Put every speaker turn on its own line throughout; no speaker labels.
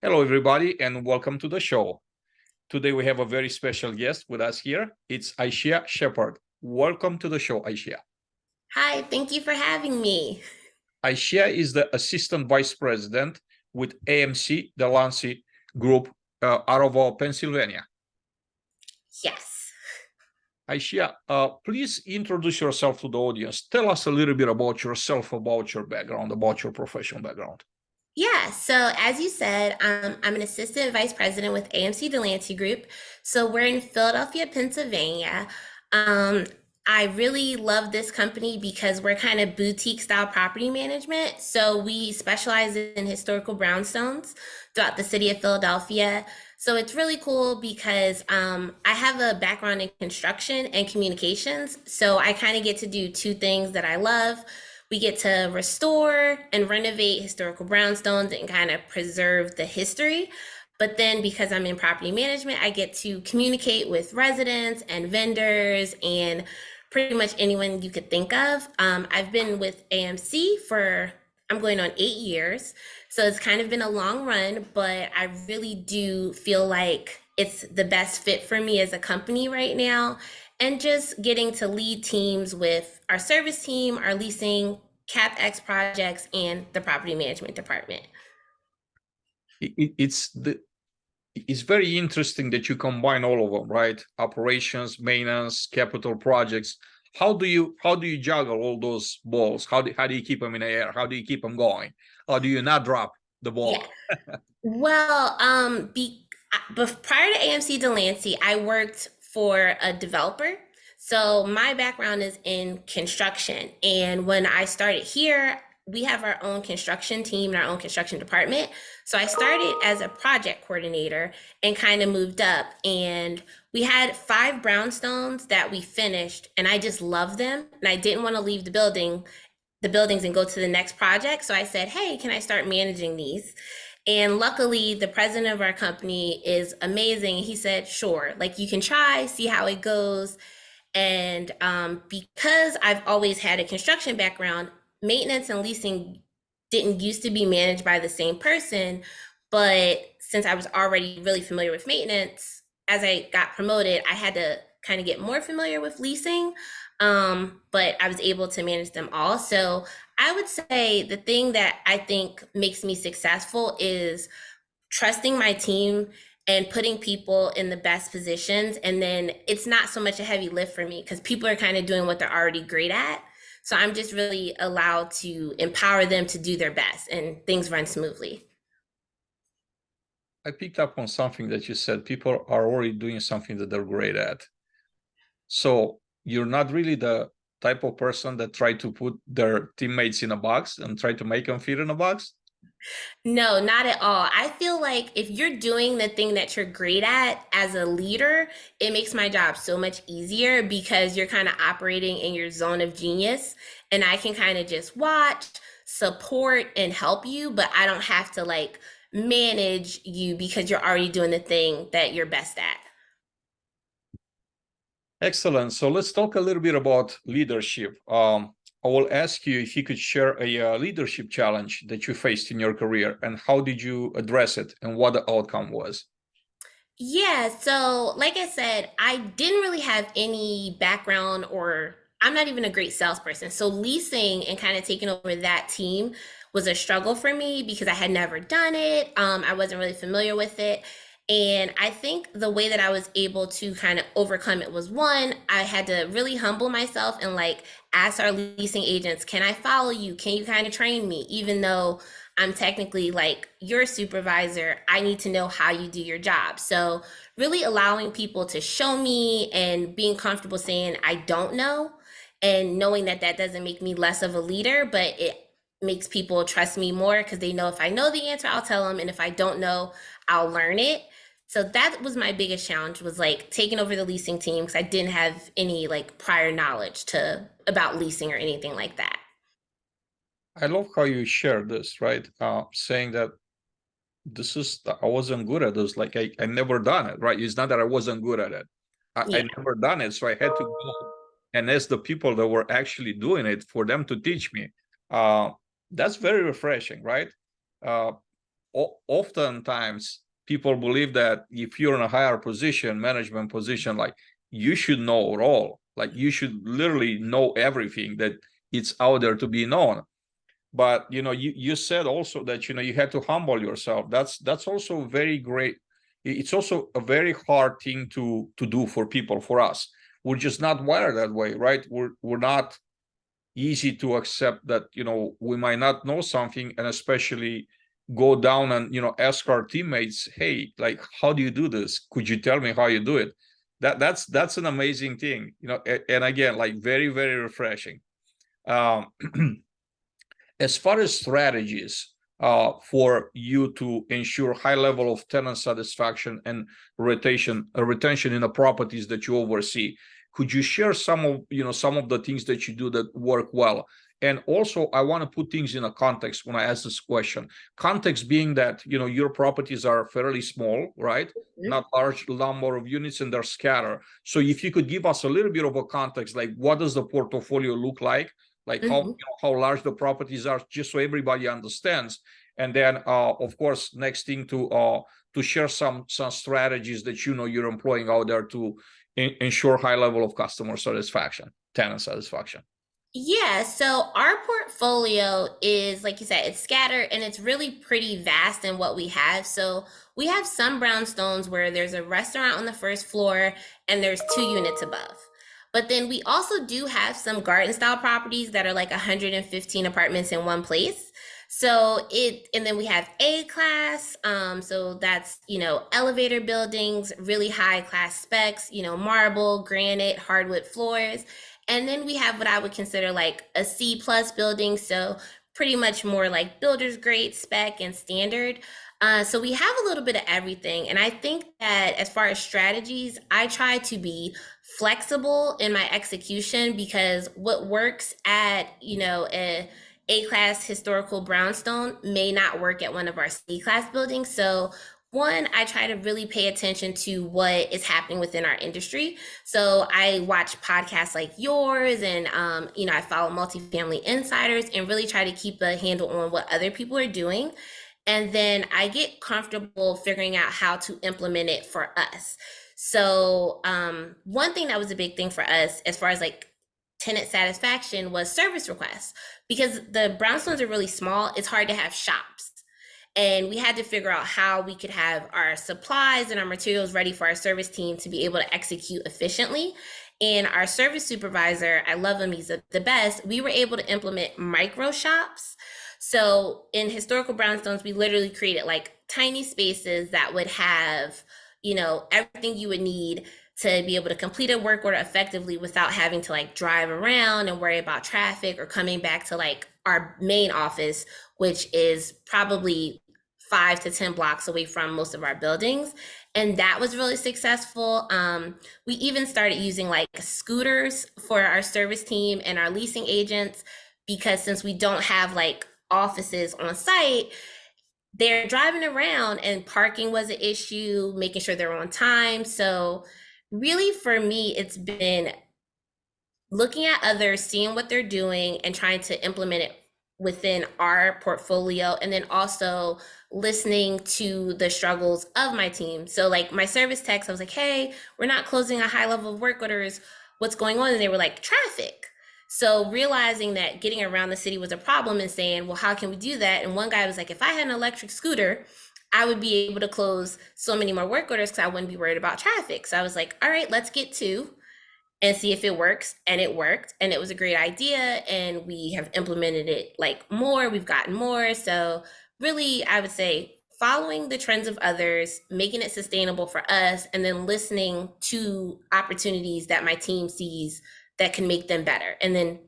Hello, everybody, and welcome to the show. Today, we have a very special guest with us here. It's Aishas Shepherd. Welcome to the show, Aishas.
Hi, thank you for having me.
Aishas is the Assistant Vice President with AMC Delancey Group out of Pennsylvania.
Yes.
Aishas, please introduce yourself to the audience. Tell us a little bit about yourself, about your background, about your professional background.
Yeah, so as you said, I'm an assistant vice president with AMC Delancey Group. So we're in Philadelphia, Pennsylvania. Um, I really love this company because we're kind of boutique style property management. So we specialize in historical brownstones throughout the city of Philadelphia. So it's really cool because I have a background in construction and communications. So I kind of get to do two things that I love. We get to restore and renovate historical brownstones and kind of preserve the history. But then because I'm in property management, I get to communicate with residents and vendors and pretty much anyone you could think of. I've been with AMC I'm going on 8 years. So it's kind of been a long run, but I really do feel like it's the best fit for me as a company right now. And just getting to lead teams with our service team, our leasing, CapEx projects, and the property management department.
It's very interesting that you combine all of them, right? Operations, maintenance, capital projects. How do you juggle all those balls? How do you keep them in the air? How do you keep them going? How do you not drop the ball?
Yeah. Well, prior to AMC Delancey, I worked for a developer. So my background is in construction. And when I started here, we have our own construction team and our own construction department. So I started as a project coordinator and kind of moved up. And we had 5 brownstones that we finished, and I just loved them. And I didn't want to leave the buildings and go to the next project. So I said, hey, can I start managing these? And luckily, the president of our company is amazing. He said, sure, like you can try, see how it goes. And because I've always had a construction background, maintenance and leasing didn't used to be managed by the same person. But since I was already really familiar with maintenance, as I got promoted, I had to kind of get more familiar with leasing. But I was able to manage them all. So I would say the thing that I think makes me successful is trusting my team and putting people in the best positions. And then it's not so much a heavy lift for me because people are kind of doing what they're already great at. So I'm just really allowed to empower them to do their best and things run smoothly.
I picked up on something that you said. People are already doing something that they're great at. So you're not really the type of person that try to put their teammates in a box and try to make them fit in a box.
No, not at all. I feel like if you're doing the thing that you're great at as a leader, it makes my job so much easier because you're kind of operating in your zone of genius. And I can kind of just watch, support, and help you, but I don't have to like manage you because you're already doing the thing that you're best at.
Excellent. So let's talk a little bit about leadership. I will ask you if you could share a leadership challenge that you faced in your career and how did you address it and what the outcome was.
Yeah, so like I said, I didn't really have any background or I'm not even a great salesperson. So leasing and kind of taking over that team was a struggle for me because I had never done it. I wasn't really familiar with it. And I think the way that I was able to kind of overcome it was one, I had to really humble myself and like ask our leasing agents, can I follow you? Can you kind of train me? Even though I'm technically like your supervisor, I need to know how you do your job. So, really allowing people to show me and being comfortable saying, I don't know, and knowing that that doesn't make me less of a leader, but it makes people trust me more because they know if I know the answer, I'll tell them. And if I don't know, I'll learn it. So that was my biggest challenge was like taking over the leasing team because I didn't have any like prior knowledge to about leasing or anything like that.
I love how you share this, right? Saying that I wasn't good at this. Like I never done it, right? It's not that I wasn't good at it. I
Yeah.
never done it. So I had to go and ask the people that were actually doing it for them to teach me. Uh, that's very refreshing, right? Uh, oftentimes people believe that if you're in a higher position, management position, like you should know it all, like you should literally know everything that it's out there to be known. But you said also that you had to humble yourself. That's also very great. It's also a very hard thing to do for people. For us, we're just not wired that way, right? We're not easy to accept that we might not know something, and especially go down and ask our teammates, hey, like, how do you do this? Could you tell me how you do it? That's an amazing thing, and again, like, very, very refreshing. um As far as strategies for you to ensure high level of tenant satisfaction and retention in the properties that you oversee, could you share some of the things that you do that work well? And also, I want to put things in a context when I ask this question. Context being that your properties are fairly small, right?
Mhm.
Not large number of units, and they're scattered. So if you could give us a little bit of a context, like what does the portfolio look like
Mhm.
how large the properties are, just so everybody understands. And then of course, next thing to share some strategies that you're employing out there to ensure high level of customer satisfaction, tenant satisfaction.
Yeah, so our portfolio is, like you said, it's scattered and it's really pretty vast in what we have. So we have some brownstones where there's a restaurant on the first floor and there's 2 units above. But then we also do have some garden style properties that are like 115 apartments in one place. And then we have A class. So that's, elevator buildings, really high class specs, marble, granite, hardwood floors. And then we have what I would consider like a C plus building. So pretty much more like builder's grade spec and standard. So we have a little bit of everything. And I think that as far as strategies, I try to be flexible in my execution, because what works at, a class historical brownstone may not work at one of our C class buildings. So one, I try to really pay attention to what is happening within our industry. So I watch podcasts like yours, and I follow multifamily insiders and really try to keep a handle on what other people are doing. And then I get comfortable figuring out how to implement it for us. So one thing that was a big thing for us as far as like tenant satisfaction was service requests, because the brownstones are really small. It's hard to have shops. And we had to figure out how we could have our supplies and our materials ready for our service team to be able to execute efficiently. And our service supervisor, I love him, he's the best. We were able to implement micro shops. So in historical brownstones, we literally created like tiny spaces that would have, everything you would need to be able to complete a work order effectively without having to like drive around and worry about traffic or coming back to like our main office, which is probably 5 to 10 blocks away from most of our buildings. And that was really successful. We even started using like scooters for our service team and our leasing agents, because since we don't have like offices on site, they're driving around and parking was an issue, making sure they're on time. So really for me, it's been looking at others, seeing what they're doing and trying to implement it within our portfolio, and then also listening to the struggles of my team. So like my service techs, I was like, hey, we're not closing a high level of work orders. What's going on? And they were like, traffic. So realizing that getting around the city was a problem and saying, well, how can we do that? And one guy was like, if I had an electric scooter, I would be able to close so many more work orders because I wouldn't be worried about traffic. So I was like, all right, let's get two and see if it works. And it worked. And it was a great idea. And we have implemented it like more. We've gotten more. So really, I would say following the trends of others, making it sustainable for us, and then listening to opportunities that my team sees that can make them better, and then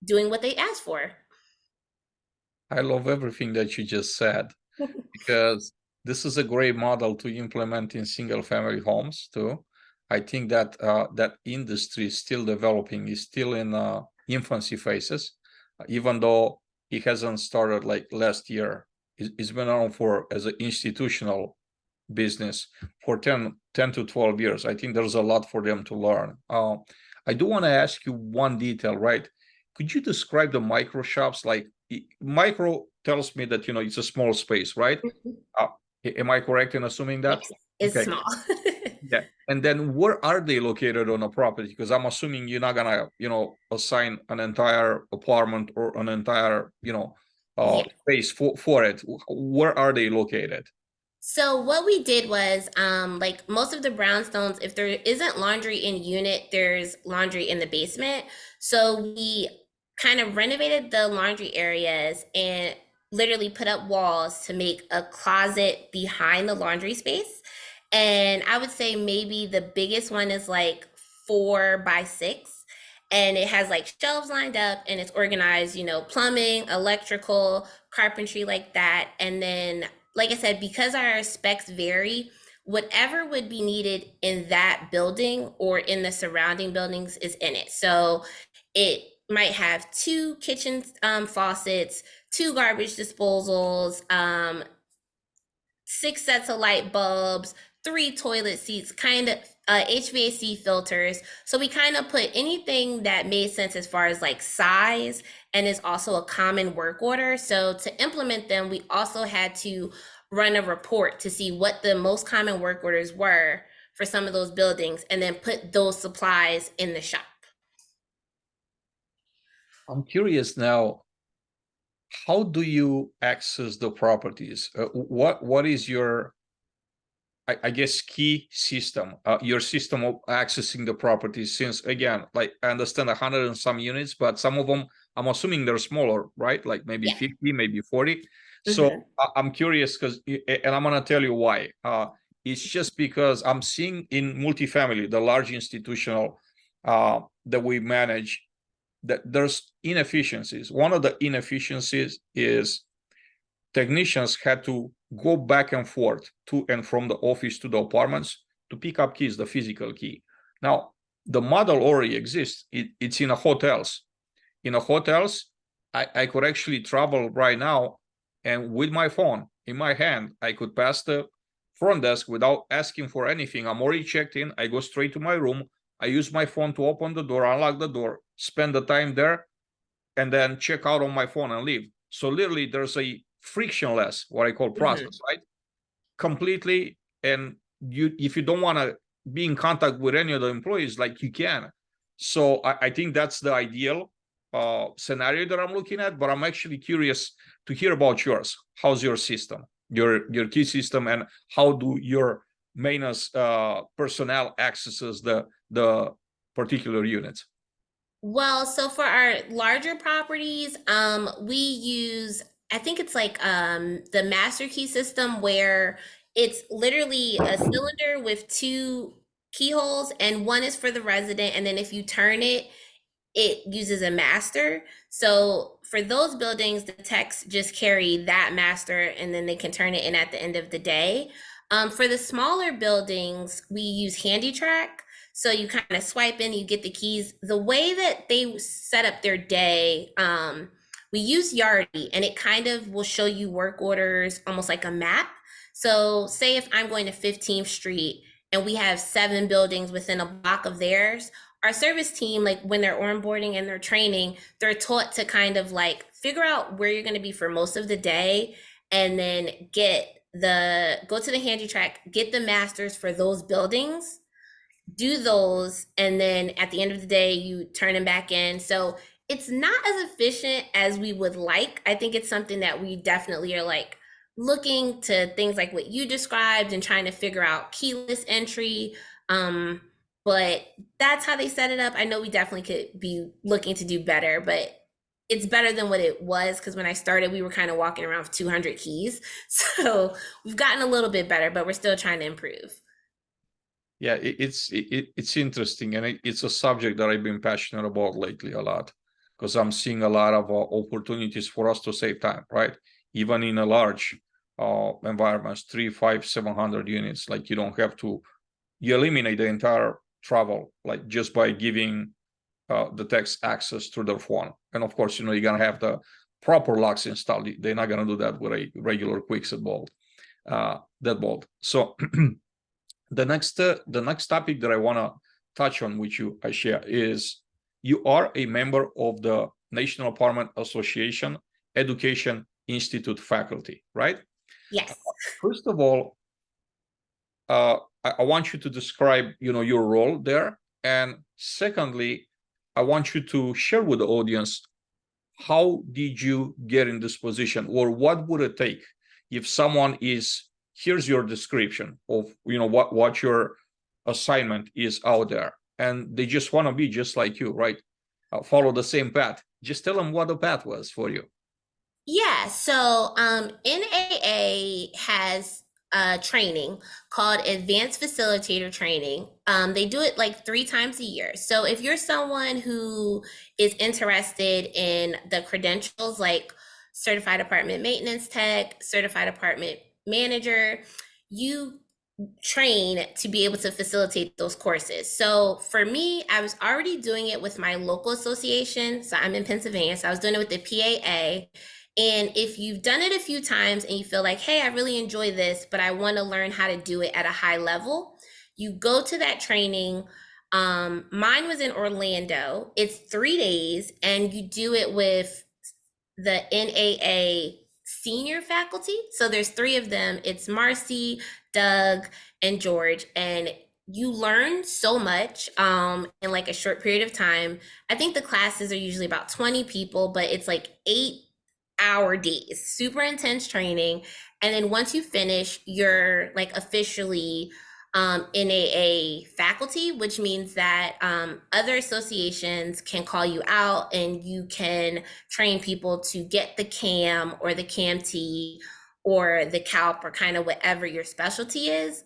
doing what they ask for.
I love everything that you just said, because this is a great model to implement in single family homes too. I think that that industry is still developing, is still in infancy phases, even though it hasn't started like last year. It's been around for as an institutional business for 10 to 12 years. I think there's a lot for them to learn. I do want to ask you one detail, right? Could you describe the micro shops? Like micro tells me that, it's a small space, right? Am I correct in assuming that?
Yes, it's
Okay.
small.
Yeah. And then where are they located on a property? Because I'm assuming you're not gonna, assign an entire apartment or an entire,
Yeah.
space for it. Where are they located?
So what we did was, like most of the brownstones, if there isn't laundry in unit, there's laundry in the basement. So we kind of renovated the laundry areas and literally put up walls to make a closet behind the laundry space. And I would say maybe the biggest one is like 4 by 6. And it has like shelves lined up and it's organized, plumbing, electrical, carpentry, like that. And then like I said, because our specs vary, whatever would be needed in that building or in the surrounding buildings is in it. So it might have 2 kitchen faucets, 2 garbage disposals, 6 sets of light bulbs, 3 toilet seats, kind of HVAC filters. So we kind of put anything that made sense as far as like size and is also a common work order. So to implement them, we also had to run a report to see what the most common work orders were for some of those buildings and then put those supplies in the shop.
I'm curious now, how do you access the properties? What is your, I guess, key system, your system of accessing the properties? Since again, like I understand 100 and some units, but some of them, I'm assuming they're smaller, right? Like maybe
Yeah.
50, maybe 40. So I'm curious because, and I'm gonna tell you why. It's just because I'm seeing in multifamily, the large institutional that we manage, that there's inefficiencies. One of the inefficiencies is technicians had to go back and forth to and from the office to the apartments to pick up keys, the physical key. Now, the model already exists. It's in a hotels. In a hotels, I could actually travel right now, and with my phone in my hand, I could pass the front desk without asking for anything. I'm already checked in. I go straight to my room. I use my phone to open the door, unlock the door, spend the time there, and then check out on my phone and leave. So literally there's a frictionless, what I call process, right? Completely. And if you don't want to be in contact with any of the employees, like you can. So I think that's the ideal scenario that I'm looking at, but I'm actually curious to hear about yours. How's your system, your key system, and how do your maintenance personnel accesses the particular units?
Well, so for our larger properties, we use, I think it's like the master key system where it's literally a cylinder with 2 keyholes and one is for the resident. And then if you turn it, it uses a master. So for those buildings, the techs just carry that master and then they can turn it in at the end of the day. For the smaller buildings, we use HandyTrack. So you kind of swipe in, you get the keys. The way that they set up their day, we use Yardi, and it kind of will show you work orders almost like a map. So say if I'm going to 15th Street and we have 7 buildings within a block of theirs, our service team, like when they're onboarding and they're training, they're taught to kind of like figure out where you're going to be for most of the day and then go to the HandyTrack, get the masters for those buildings, do those, and then at the end of the day you turn them back in. So it's not as efficient as we would like. I think it's something that we definitely are like looking to things like what you described and trying to figure out keyless entry. But that's how they set it up. I know we definitely could be looking to do better, but it's better than what it was, because when I started, we were kind of walking around with 200 keys. So we've gotten a little bit better, but we're still trying to improve.
Yeah, it's interesting, and it's a subject that I've been passionate about lately a lot, because I'm seeing a lot of opportunities for us to save time, right? Even in a large environments, 3, 5, 700 units, like you eliminate the entire travel, like just by giving the techs access through their phone. And of course, you're gonna have the proper locks installed. They're not gonna do that with a regular quickset bolt, deadbolt. So the next topic that I want to touch on with you, Aishas, is you are a member of the National Apartment Association Education Institute faculty, right?
Yes.
First of all, I want you to describe, your role there. And secondly, I want you to share with the audience, how did you get in this position, or what would it take if someone here's your description of, what your assignment is out there, and they just want to be just like you, right? Follow the same path. Just tell them what the path was for you.
Yeah, so NAA has a training called Advanced Facilitator Training. They do it like 3 times a year. So if you're someone who is interested in the credentials like Certified Apartment Maintenance Tech, Certified Apartment Manager, you train to be able to facilitate those courses. So for me, I was already doing it with my local association. So I'm in Pennsylvania. So I was doing it with the PAA. And if you've done it a few times and you feel like, hey, I really enjoy this, but I want to learn how to do it at a high level, you go to that training. Mine was in Orlando. It's 3 days, and you do it with the NAA senior faculty. So there's 3 of them. It's Marcy, Doug, and George. And you learn so much in like a short period of time. I think the classes are usually about 20 people, but it's like 8-hour days, super intense training. And then once you finish, you're like officially NAA faculty, which means that other associations can call you out and you can train people to get the CAM or the CAMT or the CALP or kind of whatever your specialty is.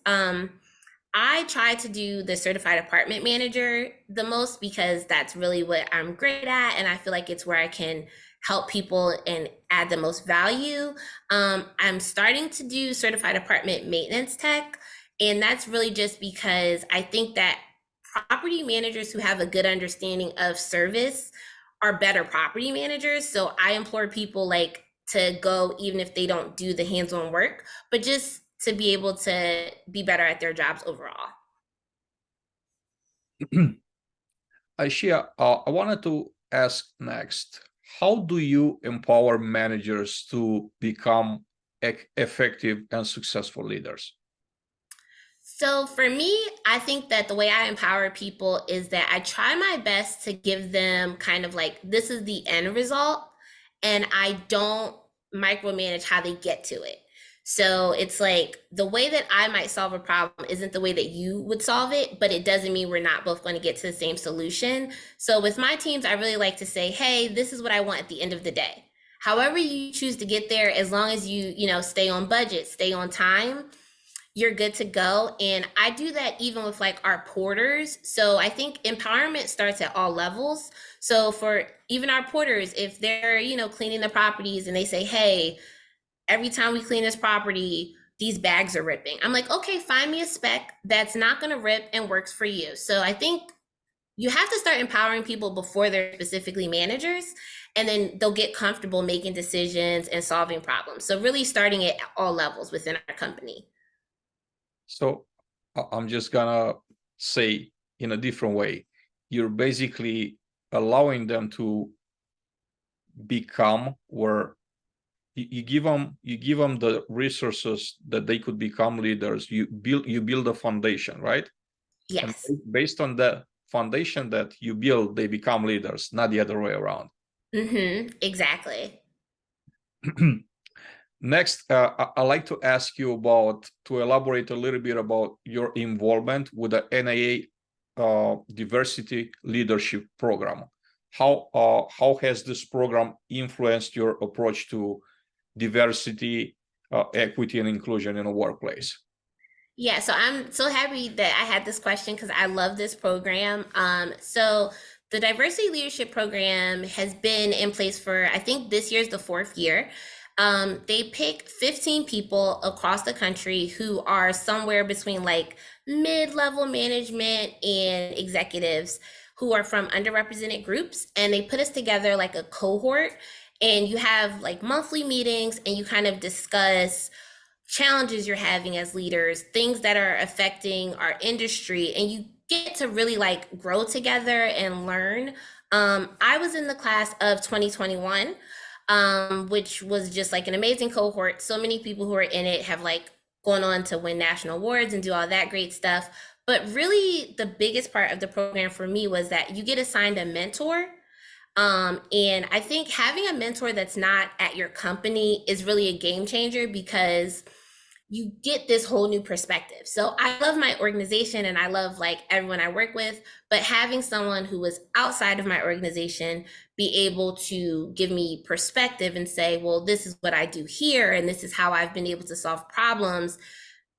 I try to do the certified apartment manager the most because that's really what I'm great at. And I feel like it's where I can help people and add the most value. I'm starting to do certified apartment maintenance tech. And that's really just because I think that property managers who have a good understanding of service are better property managers. So I implore people like to go, even if they don't do the hands-on work, but just to be able to be better at their jobs overall.
Aishia, I wanted to ask next, how do you empower managers to become effective and successful leaders?
So for me, I think that the way I empower people is that I try my best to give them kind of like, this is the end result, and I don't micromanage how they get to it. So it's like the way that I might solve a problem isn't the way that you would solve it, but it doesn't mean we're not both going to get to the same solution. So with my teams, I really like to say, hey, this is what I want at the end of the day. However you choose to get there, as long as you stay on budget, stay on time, you're good to go. And I do that even with like our porters. So I think empowerment starts at all levels. So for even our porters, if they're, cleaning the properties and they say, hey, every time we clean this property, these bags are ripping. I'm like, okay, find me a spec that's not going to rip and works for you. So I think you have to start empowering people before they're specifically managers, and then they'll get comfortable making decisions and solving problems. So really starting at all levels within our company.
So I'm just gonna say in a different way, you're basically allowing them to become where you give them the resources that they could become leaders. You build a foundation, right?
Yes.
And based on the foundation that you build, they become leaders, not the other way around.
Exactly.
Next, I'd like to ask you to elaborate a little bit about your involvement with the NAA Diversity Leadership Program. How has this program influenced your approach to diversity, equity, and inclusion in a workplace?
Yeah, so I'm so happy that I had this question because I love this program. So the Diversity Leadership Program has been in place for, I think this year's the 4th year. They pick 15 people across the country who are somewhere between like mid-level management and executives who are from underrepresented groups, and they put us together like a cohort, and you have like monthly meetings and you kind of discuss challenges you're having as leaders, things that are affecting our industry, and you get to really like grow together and learn. I was in the class of 2021. which was just like an amazing cohort. So many people who are in it have like gone on to win national awards and do all that great stuff. But really, the biggest part of the program for me was that you get assigned a mentor. And I think having a mentor that's not at your company is really a game changer because you get this whole new perspective. So I love my organization and I love like everyone I work with, but having someone who was outside of my organization be able to give me perspective and say, well, this is what I do here and this is how I've been able to solve problems.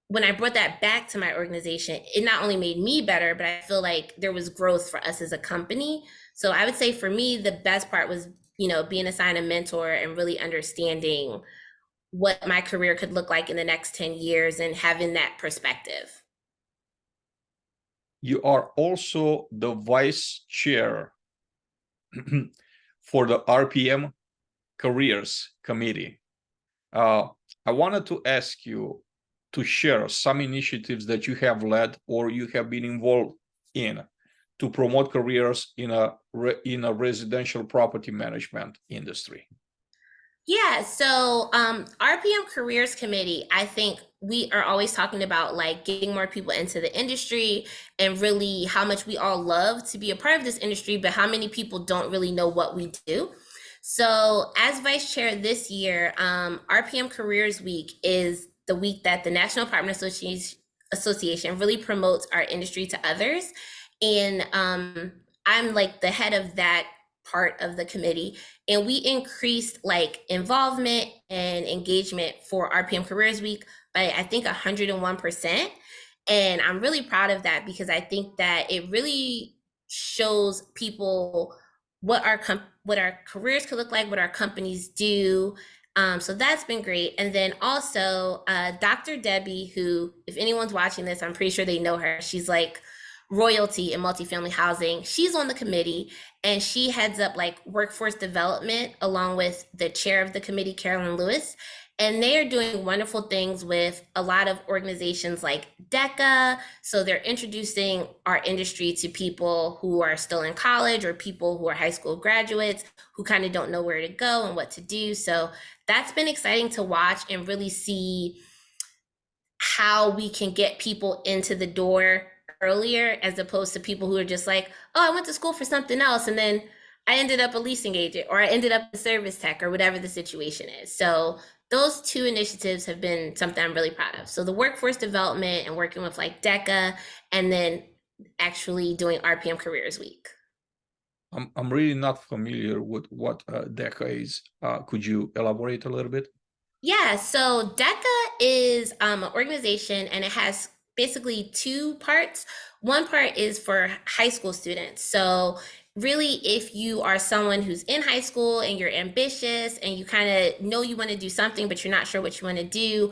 When I brought that back to my organization, it not only made me better, but I feel like there was growth for us as a company. So I would say for me, the best part was, being assigned a mentor and really understanding what my career could look like in the next 10 years and having that perspective.
You are also the vice chair for the RPM Careers Committee. I wanted to ask you to share some initiatives that you have led or you have been involved in to promote careers in a residential property management industry.
Yeah, so RPM Careers Committee, I think we are always talking about like getting more people into the industry and really how much we all love to be a part of this industry, but how many people don't really know what we do. So as vice chair this year, RPM Careers Week is the week that the National Apartment Association really promotes our industry to others. And I'm like the head of that part of the committee, and we increased like involvement and engagement for RPM Careers Week by I think 101%. And I'm really proud of that because I think that it really shows people what our careers could look like, what our companies do. So that's been great. And then also Dr. Debbie, who, if anyone's watching this, I'm pretty sure they know her. She's like royalty in multifamily housing. She's on the committee and she heads up like workforce development along with the chair of the committee, Carolyn Lewis. And they are doing wonderful things with a lot of organizations like DECA. So they're introducing our industry to people who are still in college or people who are high school graduates who kind of don't know where to go and what to do. So that's been exciting to watch and really see how we can get people into the door earlier as opposed to people who are just like, oh, I went to school for something else and then I ended up a leasing agent or I ended up a service tech or whatever the situation is. So those two initiatives have been something I'm really proud of. So the workforce development and working with like DECA and then actually doing RPM Careers Week.
I'm really not familiar with what DECA is. Could you elaborate a little bit?
Yeah, so DECA is an organization and it has basically two parts. One part is for high school students. So really, if you are someone who's in high school and you're ambitious and you kind of know you want to do something, but you're not sure what you want to do,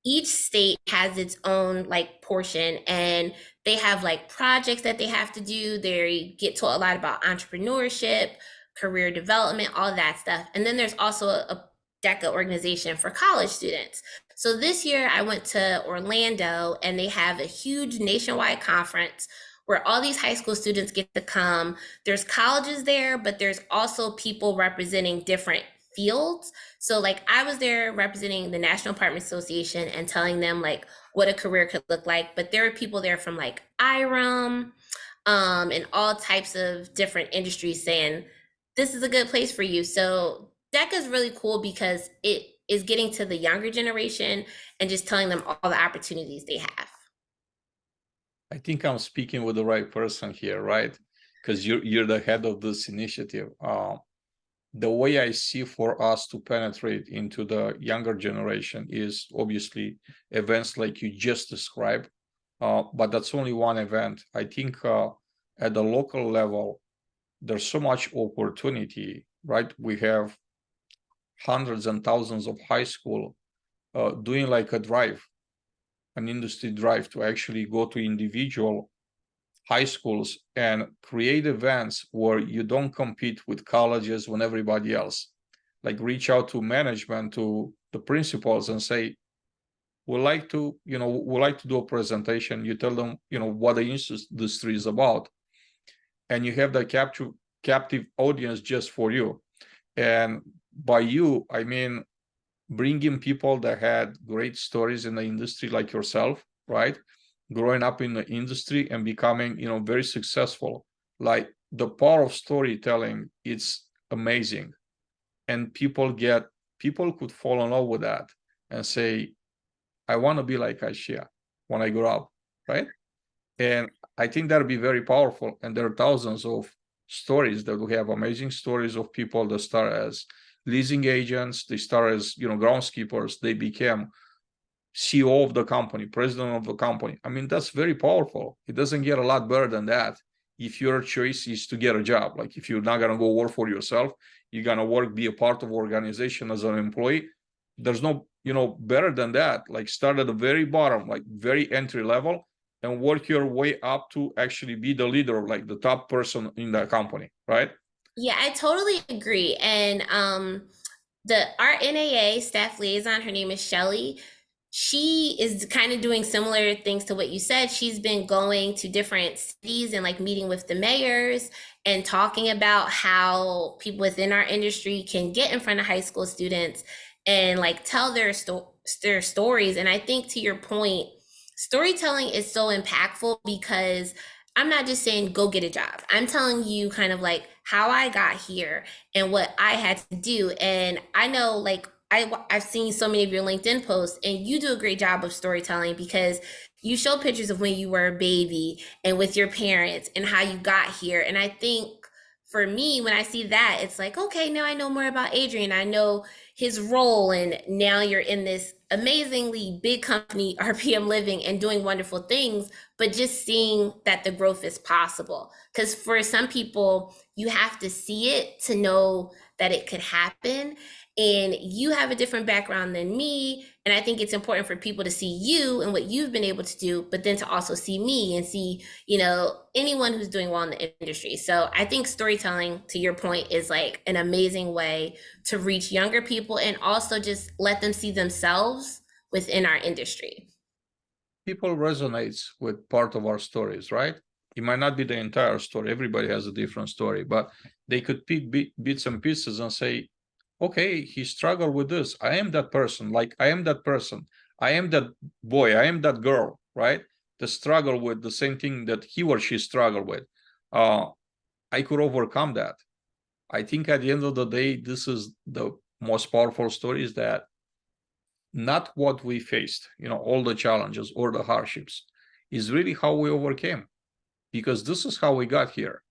each state has its own like portion and they have like projects that they have to do. They get taught a lot about entrepreneurship, career development, all that stuff. And then there's also a DECA organization for college students. So this year I went to Orlando and they have a huge nationwide conference where all these high school students get to come. There's colleges there, but there's also people representing different fields. So like I was there representing the National Apartment Association and telling them like what a career could look like. But there were people there from like IRM and all types of different industries saying, this is a good place for you. So DECA is really cool because it is getting to the younger generation and just telling them all the opportunities they have.
I think I'm speaking with the right person here, right? Because you're the head of this initiative. The way I see for us to penetrate into the younger generation is obviously events like you just described, but that's only one event. I think at the local level, there's so much opportunity, right? We have hundreds and thousands of high school doing like a drive, an industry drive to actually go to individual high schools and create events where you don't compete with colleges when everybody else, like reach out to management, to the principals and say, we'd like to do a presentation. You tell them, what the industry is about. And you have the captive audience just for you. And by you, I mean bringing people that had great stories in the industry like yourself, right? Growing up in the industry and becoming, very successful. Like the power of storytelling, it's amazing. And people could fall in love with that and say, I want to be like Aishia when I grow up, right? And I think that'd be very powerful. And there are thousands of stories that we have, amazing stories of people that start as leasing agents, they start as, groundskeepers, they became CEO of the company, president of the company. I mean, that's very powerful. It doesn't get a lot better than that if your choice is to get a job. Like if you're not going to go work for yourself, you're going to be a part of organization as an employee. There's no, better than that. Like start at the very bottom, like very entry level, and work your way up to actually be the leader, like the top person in that company, right?
Yeah, I totally agree. And our NAA staff liaison, her name is Shelly. She is kind of doing similar things to what you said. She's been going to different cities and like meeting with the mayors and talking about how people within our industry can get in front of high school students and like tell their stories. And I think to your point, storytelling is so impactful because I'm not just saying go get a job. I'm telling you kind of like how I got here and what I had to do. And I know like I've seen so many of your LinkedIn posts, and you do a great job of storytelling because you show pictures of when you were a baby and with your parents and how you got here. And I think for me, when I see that, it's like, okay, now I know more about Adrian. I know his role, and now you're in this amazingly big company, RPM Living, and doing wonderful things, but just seeing that the growth is possible. Because for some people, you have to see it to know that it could happen. And you have a different background than me. And I think it's important for people to see you and what you've been able to do, but then to also see me and see, anyone who's doing well in the industry. So I think storytelling, to your point, is like an amazing way to reach younger people and also just let them see themselves within our industry.
People resonates with part of our stories, right? It might not be the entire story. Everybody has a different story, but they could pick bits and pieces and say, okay, he struggled with this. I am that person. Like I am that person. I am that boy. I am that girl, right? The struggle with the same thing that he or she struggled with. I could overcome that. I think at the end of the day, this is the most powerful story, is that not what we faced, all the challenges or the hardships, is really how we overcame, because this is how we got here.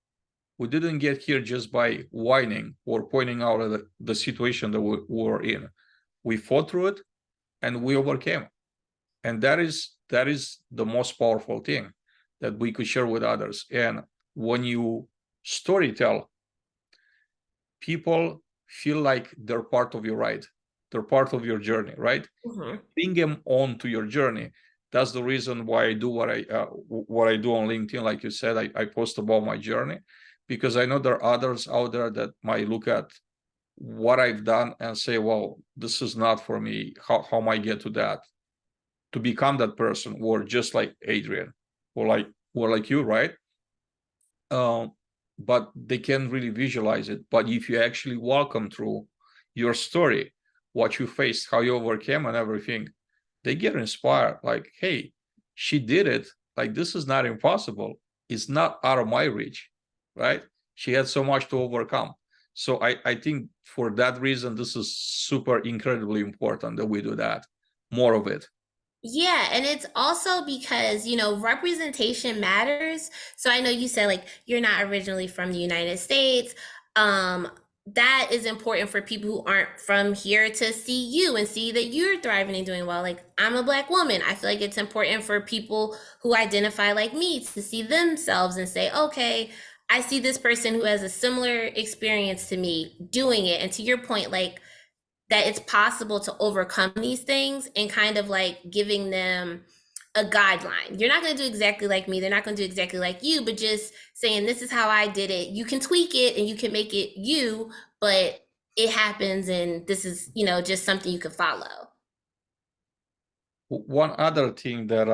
We didn't get here just by whining or pointing out the situation that we were in. We fought through it and we overcame. And that is the most powerful thing that we could share with others. And when you storytell, people feel like they're part of your ride. They're part of your journey, right?
Mm-hmm.
Bring them on to your journey. That's the reason why I do what I do on LinkedIn. Like you said, I post about my journey, because I know there are others out there that might look at what I've done and say, well, this is not for me. How am I get to that? To become that person, or just like Adrian, or like you, right? But they can't really visualize it. But if you actually walk them through your story, what you faced, how you overcame and everything, they get inspired. Like, hey, she did it. Like, this is not impossible. It's not out of my reach, right? She had so much to overcome. So I think for that reason, this is super incredibly important that we do that, more of it.
Yeah, and it's also because, representation matters. So I know you said like you're not originally from the United States. That is important for people who aren't from here to see you and see that you're thriving and doing well. Like I'm a Black woman. I feel like it's important for people who identify like me to see themselves and say, okay, I see this person who has a similar experience to me doing it. And to your point, like that it's possible to overcome these things and kind of like giving them a guideline. You're not going to do exactly like me. They're not going to do exactly like you, but just saying, this is how I did it. You can tweak it and you can make it you, but it happens. And this is, just something you can follow.
One other thing that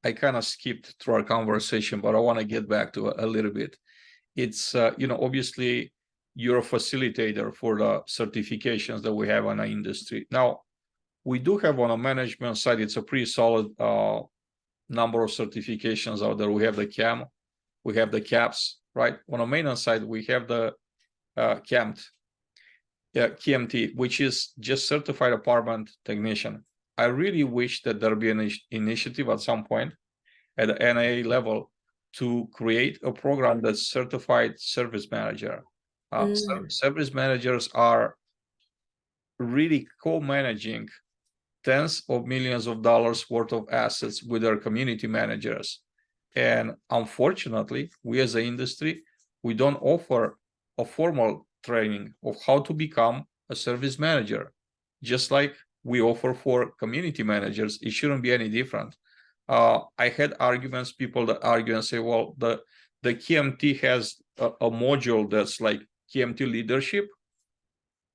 I kind of skipped through our conversation, but I want to get back to a little bit. It's, obviously you're a facilitator for the certifications that we have in our industry. Now, we do have on a management side, it's a pretty solid number of certifications out there. We have the CAM, we have the CAPS, right? On a maintenance side, we have the KMT, which is just Certified Apartment Technician. I really wish that there'd be an initiative at some point at the NAA level to create a program that's Certified Service Manager. Service managers are really co-managing tens of millions of dollars worth of assets with their community managers. And unfortunately, we as an industry, we don't offer a formal training of how to become a service manager. Just like we offer for community managers, it shouldn't be any different. I had arguments, people that argue and say, well, the KMT has a module that's like KMT leadership.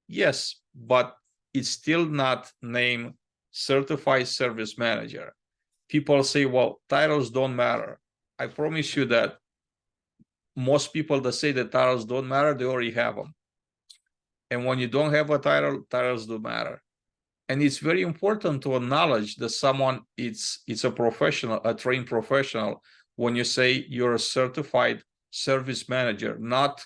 Yes, but it's still not named Certified Service Manager. People say, well, titles don't matter. I promise you that most people that say that titles don't matter, they already have them. And when you don't have a title, titles do matter. And it's very important to acknowledge that someone it's a professional, a trained professional, when you say you're a certified service manager, not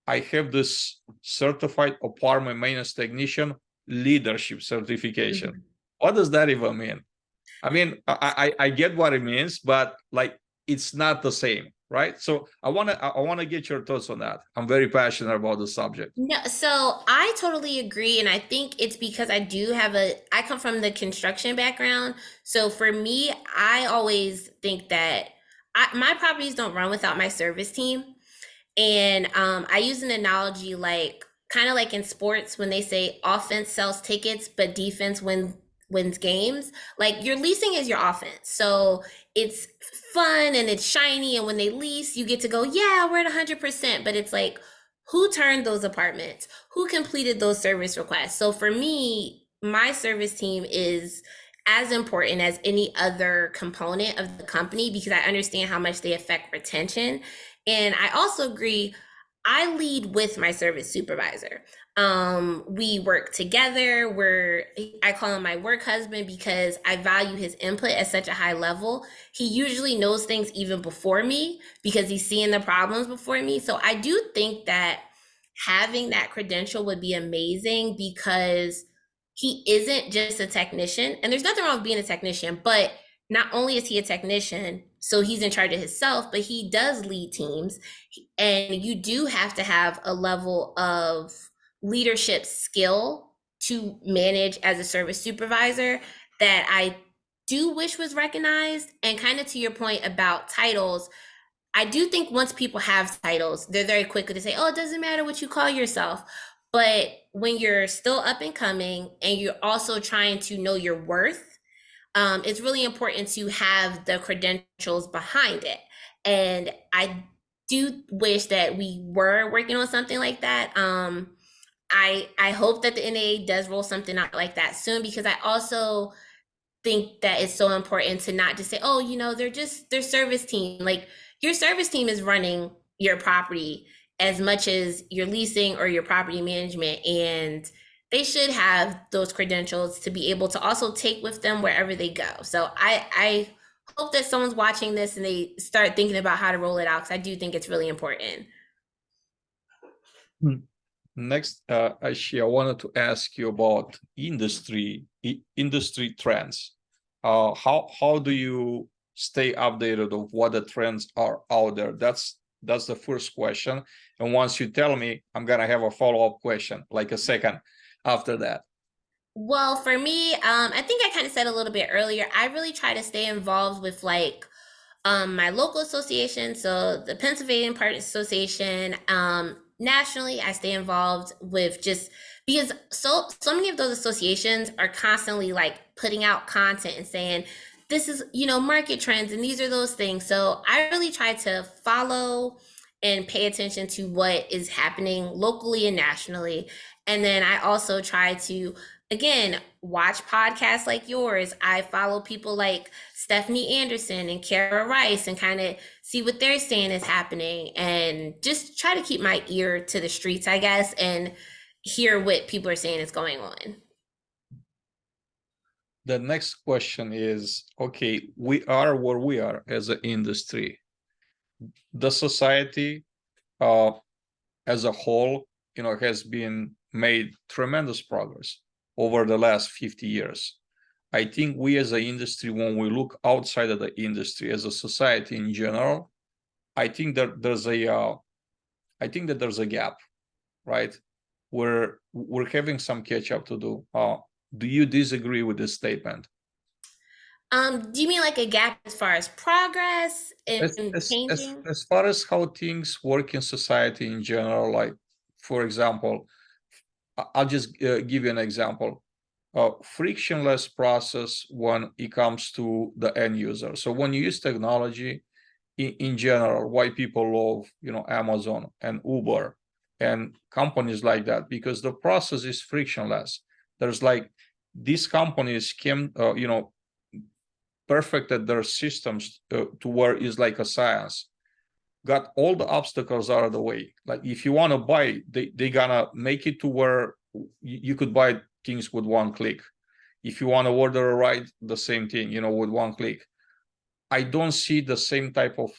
I have this certified apartment maintenance technician leadership certification. Mm-hmm. What does that even mean? I mean, I get what it means, but like it's not the same, right? So I wanna get your thoughts on that. I'm very passionate about the subject.
No, so I totally agree, and I think it's because I come from the construction background. So for me, I always think that my properties don't run without my service team. And I use an analogy like kind of like in sports when they say offense sells tickets, but defense wins games. Like your leasing is your offense. So it's fun and it's shiny. And when they lease, you get to go, yeah, we're at 100%. But it's like, who turned those apartments? Who completed those service requests? So for me, my service team is as important as any other component of the company because I understand how much they affect retention. And I also agree, I lead with my service supervisor. We work together. I call him my work husband because I value his input at such a high level. He usually knows things even before me because he's seeing the problems before me. So I do think that having that credential would be amazing because he isn't just a technician. And there's nothing wrong with being a technician, but not only is he a technician, so he's in charge of himself, but he does lead teams. And you do have to have a level of leadership skill to manage as a service supervisor that I do wish was recognized. And kind of to your point about titles, I do think once people have titles, they're very quick to say, oh, it doesn't matter what you call yourself. But when you're still up and coming and you're also trying to know your worth, it's really important to have the credentials behind it. And I do wish that we were working on something like that. I hope that the NAA does roll something out like that soon because I also think that it's so important to not just say, oh, they're service team. Like your service team is running your property as much as your leasing or your property management. And they should have those credentials to be able to also take with them wherever they go. So I hope that someone's watching this and they start thinking about how to roll it out because I do think it's really important.
Next, Aishi, I wanted to ask you about industry trends. How do you stay updated of what the trends are out there? That's the first question. And once you tell me, I'm gonna have a follow-up question, like a second after that.
Well, for me, I think I kind of said a little bit earlier, I really try to stay involved with like my local association. So the Pennsylvania Apartment Association, nationally, I stay involved with just because so many of those associations are constantly like putting out content and saying, this is, market trends and these are those things. So I really try to follow and pay attention to what is happening locally and nationally. And then I also try to again, watch podcasts like yours. I follow people like Stephanie Anderson and Kara Rice and kind of see what they're saying is happening and just try to keep my ear to the streets, I guess, and hear what people are saying is going on.
The next question is, okay, we are where we are as an industry. The society as a whole, has been made tremendous progress over the last 50 years. I think we as an industry, when we look outside of the industry as a society in general, I think that there's a gap, right? We're having some catch up to do. Do you disagree with this statement?
Do you mean like a gap as far as progress and changing?
As far as how things work in society in general, like, for example, I'll just give you an example. Frictionless process when it comes to the end user. So when you use technology in general, why people love, Amazon and Uber and companies like that, because the process is frictionless. There's like these companies can, perfected their systems to where it's like a science, got all the obstacles out of the way. Like if you want to buy, they gonna make it to where you could buy things with one click. If you want to order a ride, the same thing, with one click. I don't see the same type of,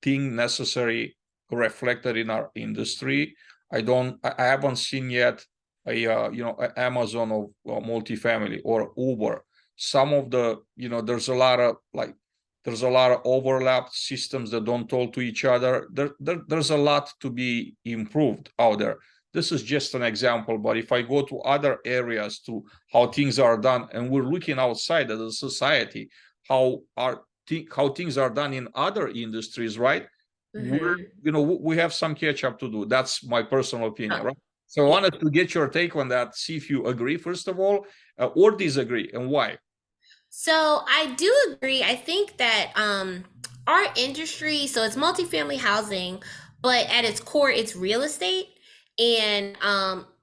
thing necessary reflected in our industry. I haven't seen yet a Amazon of multifamily or Uber. Some of the, there's a lot of overlapped systems that don't talk to each other. There's a lot to be improved out there. This is just an example, but if I go to other areas to how things are done, and we're looking outside of the society, how things are done in other industries, right? We have some catch up to do. That's my personal opinion, right? So I wanted to get your take on that, see if you agree, first of all, or disagree, and why.
So I do agree. I think that our industry, so it's multifamily housing, but at its core, it's real estate. And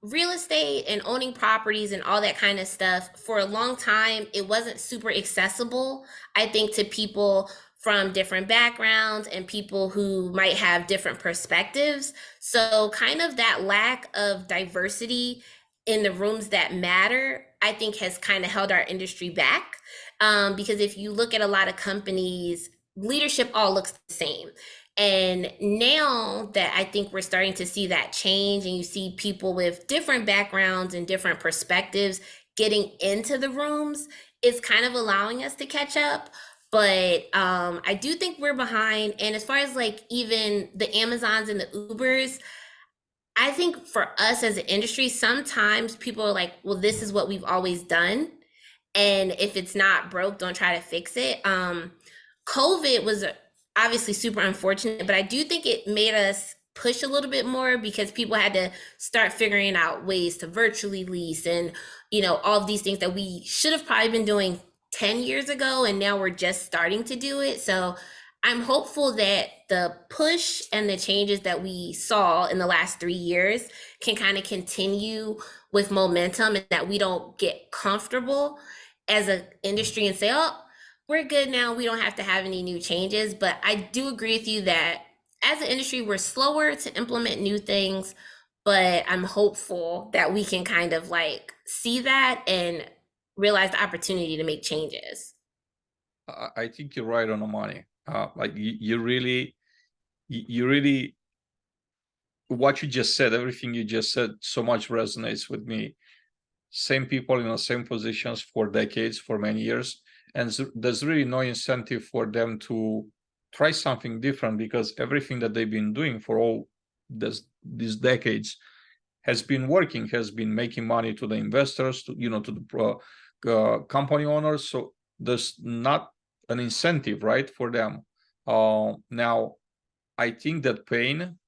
real estate and owning properties and all that kind of stuff, for a long time, it wasn't super accessible, I think, to people from different backgrounds and people who might have different perspectives. So, kind of that lack of diversity in the rooms that matter, I think, has kind of held our industry back. Because if you look at a lot of companies, leadership all looks the same. And now that I think we're starting to see that change, and you see people with different backgrounds and different perspectives getting into the rooms, it's kind of allowing us to catch up. But I do think we're behind. And as far as like even the Amazons and the Ubers, I think for us as an industry, sometimes people are like, well, this is what we've always done. And if it's not broke, don't try to fix it. COVID was obviously super unfortunate, but I do think it made us push a little bit more because people had to start figuring out ways to virtually lease and, all of these things that we should have probably been doing 10 years ago. And now we're just starting to do it. So I'm hopeful that the push and the changes that we saw in the last 3 years can kind of continue with momentum, and that we don't get comfortable as an industry and say, oh, we're good now, we don't have to have any new changes. But I do agree with you that as an industry, we're slower to implement new things, but I'm hopeful that we can kind of like see that and realize the opportunity to make changes.
I think you're right on the money. Like you really, what you just said, everything you just said, so much resonates with me. Same people in the same positions for decades, for many years, and there's really no incentive for them to try something different, because everything that they've been doing for all these decades has been working, has been making money to the investors, to the company owners. So there's not an incentive, right, for them. Now, I think that pain,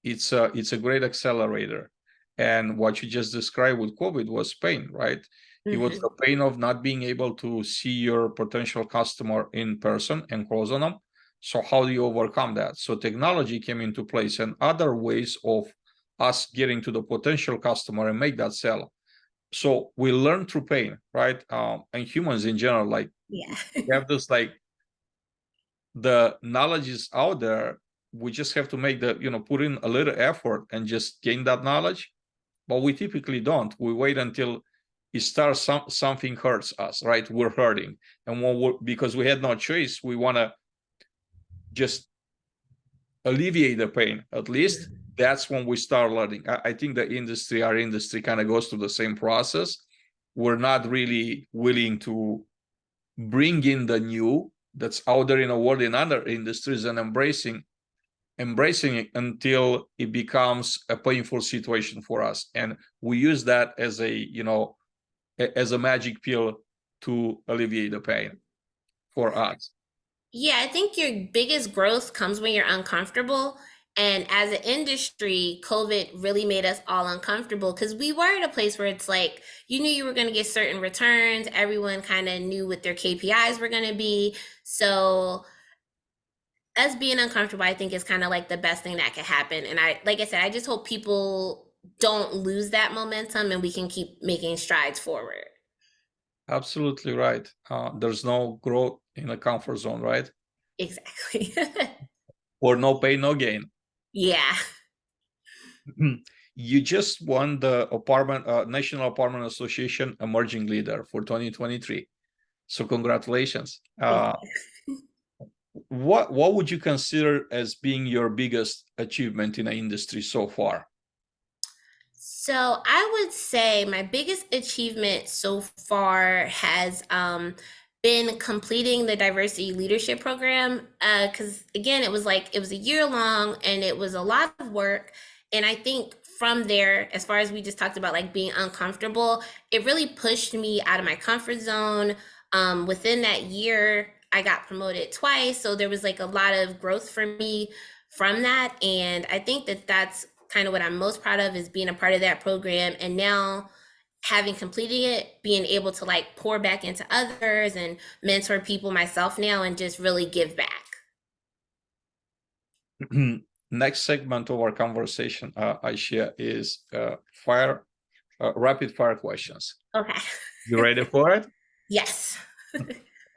it's a great accelerator. And what you just described with COVID was pain, right? It was the pain of not being able to see your potential customer in person and close on them. So how do you overcome that? So technology came into place, and other ways of us getting to the potential customer and make that sell. So we learn through pain, right? And humans in general, like
Yeah.
we have this, like, the knowledge is out there. We just have to make put in a little effort and just gain that knowledge. But we typically don't. We wait until it starts, something hurts us, right? We're hurting. And because we had no choice, we want to just alleviate the pain. At least that's when we start learning. I think our industry kind of goes through the same process. We're not really willing to bring in the new that's out there in the world in other industries and embracing it until it becomes a painful situation for us. And we use that as a magic pill to alleviate the pain for us.
Yeah, I think your biggest growth comes when you're uncomfortable. And as an industry, COVID really made us all uncomfortable because we were at a place where it's like you knew you were going to get certain returns. Everyone kind of knew what their KPIs were going to be. So, us being uncomfortable, I think, is kind of like the best thing that could happen. And like I said, I just hope people don't lose that momentum and we can keep making strides forward.
Absolutely right. There's no growth in a comfort zone, right?
Exactly.
Or no pain, no gain.
Yeah.
You just won the National Apartment Association Emerging Leader for 2023. So congratulations. What would you consider as being your biggest achievement in the industry so far?
So I would say my biggest achievement so far has been completing the diversity leadership program. Because again, it was a year long and it was a lot of work. And I think from there, as far as we just talked about, like being uncomfortable, it really pushed me out of my comfort zone. Within that year, I got promoted twice. So there was like a lot of growth for me from that. And I think that that's kind of what I'm most proud of, is being a part of that program. And now, having completed it, being able to like pour back into others and mentor people myself now and just really give back.
Next segment of our conversation, Aishia, is rapid fire questions.
Okay.
You ready for it?
Yes.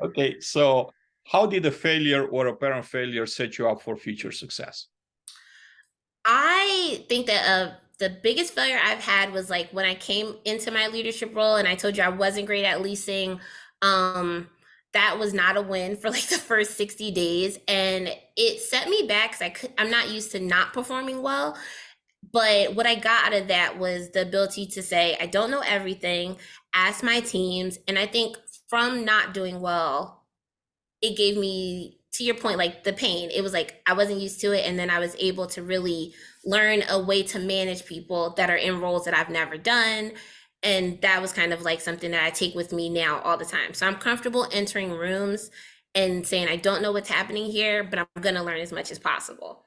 Okay, so how did a failure or apparent failure set you up for future success?
I think that the biggest failure I've had was like when I came into my leadership role and I told you I wasn't great at leasing. That was not a win for like the first 60 days. And it set me back because I'm not used to not performing well. But what I got out of that was the ability to say, I don't know everything, ask my teams. And I think from not doing well, it gave me, to your point, like the pain. It was like I wasn't used to it. And then I was able to really learn a way to manage people that are in roles that I've never done. And that was kind of like something that I take with me now all the time. So I'm comfortable entering rooms and saying, I don't know what's happening here, but I'm going to learn as much as possible.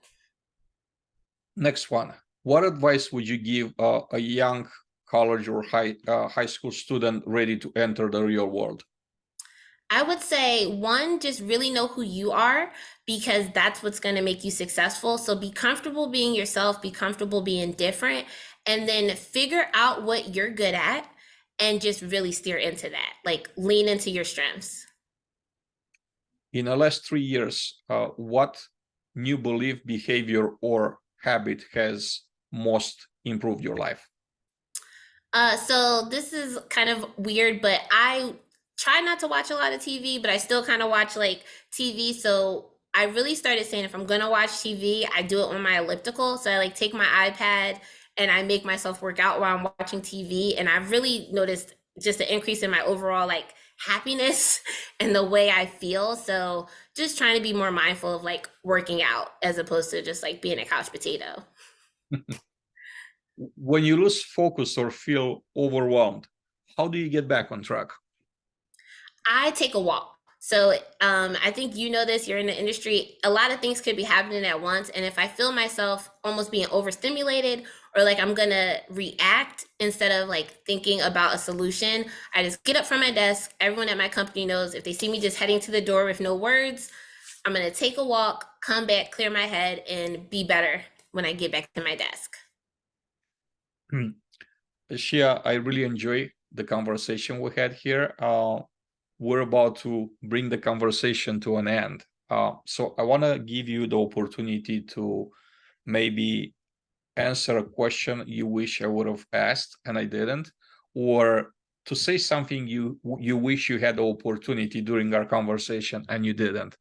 Next one. What advice would you give a young college or high school student ready to enter the real world?
I would say, one, just really know who you are, because that's what's going to make you successful. So be comfortable being yourself, be comfortable being different, and then figure out what you're good at and just really steer into that. Like lean into your strengths.
In the last 3 years, what new belief, behavior, or habit has most improved your life?
So this is kind of weird, but I try not to watch a lot of TV, but I still kind of watch like TV. So I really started saying, if I'm gonna watch TV, I do it on my elliptical. So I like take my iPad and I make myself work out while I'm watching TV. And I've really noticed just an increase in my overall like happiness and the way I feel. So just trying to be more mindful of like working out as opposed to just like being a couch potato.
When you lose focus or feel overwhelmed, how do you get back on track?
I take a walk. So I think you know this, you're in the industry, a lot of things could be happening at once. And if I feel myself almost being overstimulated or like I'm going to react instead of like thinking about a solution, I just get up from my desk. Everyone at my company knows if they see me just heading to the door with no words, I'm going to take a walk, come back, clear my head, and be better when I get back to my desk.
Shia, I really enjoy the conversation we had here. We're about to bring the conversation to an end. So I want to give you the opportunity to maybe answer a question you wish I would have asked and I didn't, or to say something you wish you had the opportunity during our conversation and you didn't.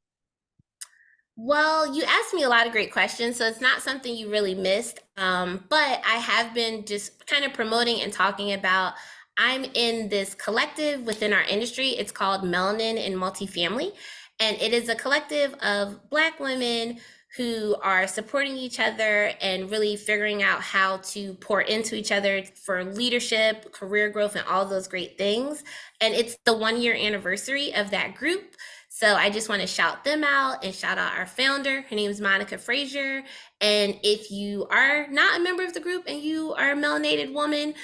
Well, you asked me a lot of great questions, so it's not something you really missed. But I have been just kind of promoting and talking about. I'm in this collective within our industry. It's called Melanin in Multifamily, and it is a collective of Black women who are supporting each other and really figuring out how to pour into each other for leadership, career growth, and all those great things. And it's the 1 year anniversary of that group. So I just want to shout them out and shout out our founder. Her name is Monica Frazier. And if you are not a member of the group and you are a melanated woman,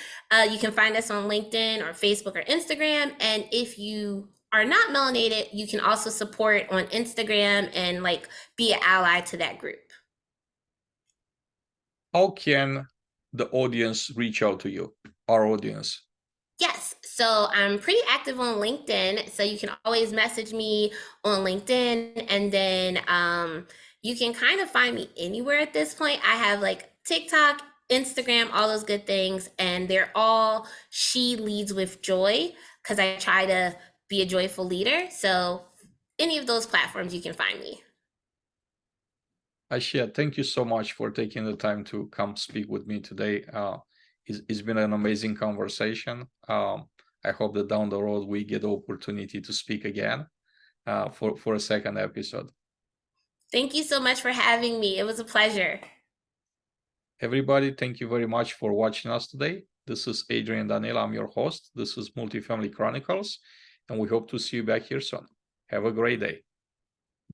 you can find us on LinkedIn or Facebook or Instagram. And if you are not melanated, you can also support on Instagram and like be an ally to that group.
How can the audience reach out to you, our audience?
Yes. So I'm pretty active on LinkedIn. So you can always message me on LinkedIn. And then you can kind of find me anywhere at this point. I have like TikTok, Instagram, all those good things. And they're all She Leads with Joy, because I try to be a joyful leader. So any of those platforms, you can find me.
Aishas, thank you so much for taking the time to come speak with me today. It's been an amazing conversation. I hope that down the road we get the opportunity to speak again for a second episode.
Thank you so much for having me. It was a pleasure.
Everybody, thank you very much for watching us today. This is Adrian Daniel. I'm your host. This is Multifamily Chronicles, and we hope to see you back here soon. Have a great day.